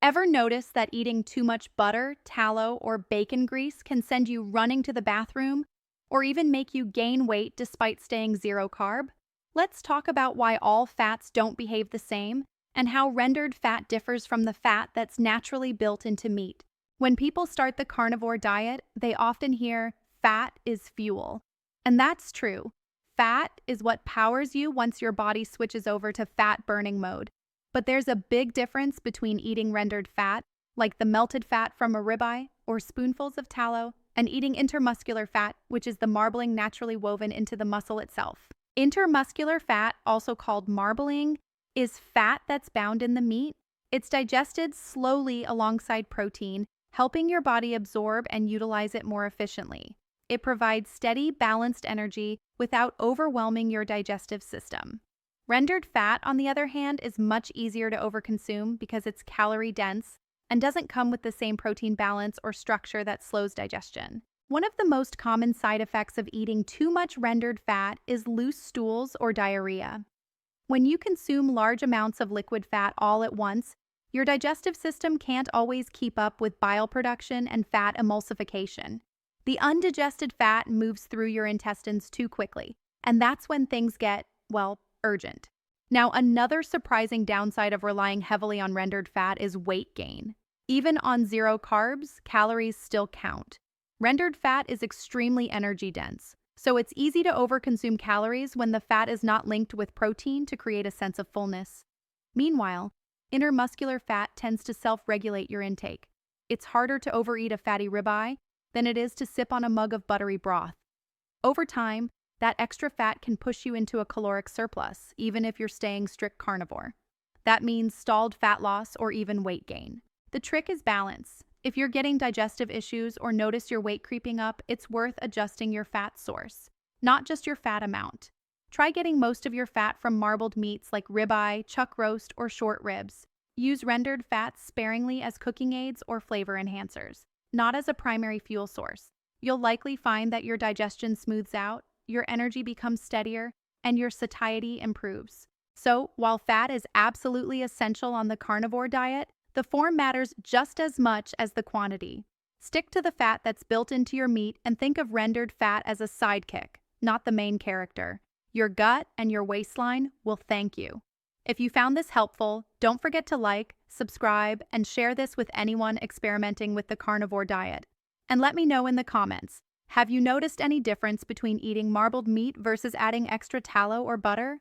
Ever notice that eating too much butter, tallow, or bacon grease can send you running to the bathroom or even make you gain weight despite staying zero carb? Let's talk about why all fats don't behave the same and how rendered fat differs from the fat that's naturally built into meat. When people start the carnivore diet, they often hear, "Fat is fuel." And that's true. Fat is what powers you once your body switches over to fat burning mode. But there's a big difference between eating rendered fat, like the melted fat from a ribeye or spoonfuls of tallow, and eating intermuscular fat, which is the marbling naturally woven into the muscle itself. Intermuscular fat, also called marbling, is fat that's bound in the meat. It's digested slowly alongside protein, helping your body absorb and utilize it more efficiently. It provides steady, balanced energy without overwhelming your digestive system. Rendered fat, on the other hand, is much easier to overconsume because it's calorie-dense and doesn't come with the same protein balance or structure that slows digestion. One of the most common side effects of eating too much rendered fat is loose stools or diarrhea. When you consume large amounts of liquid fat all at once, your digestive system can't always keep up with bile production and fat emulsification. The undigested fat moves through your intestines too quickly, and that's when things get, well, urgent. Now, another surprising downside of relying heavily on rendered fat is weight gain. Even on zero carbs, calories still count. Rendered fat is extremely energy dense, so it's easy to overconsume calories when the fat is not linked with protein to create a sense of fullness. Meanwhile, intermuscular fat tends to self-regulate your intake. It's harder to overeat a fatty ribeye than it is to sip on a mug of buttery broth. Over time, that extra fat can push you into a caloric surplus, even if you're staying strict carnivore. That means stalled fat loss or even weight gain. The trick is balance. If you're getting digestive issues or notice your weight creeping up, it's worth adjusting your fat source, not just your fat amount. Try getting most of your fat from marbled meats like ribeye, chuck roast, or short ribs. Use rendered fats sparingly as cooking aids or flavor enhancers, not as a primary fuel source. You'll likely find that your digestion smooths out, your energy becomes steadier, and your satiety improves. So, while fat is absolutely essential on the carnivore diet, the form matters just as much as the quantity. Stick to the fat that's built into your meat and think of rendered fat as a sidekick, not the main character. Your gut and your waistline will thank you. If you found this helpful, don't forget to like, subscribe, and share this with anyone experimenting with the carnivore diet. And let me know in the comments, have you noticed any difference between eating marbled meat versus adding extra tallow or butter?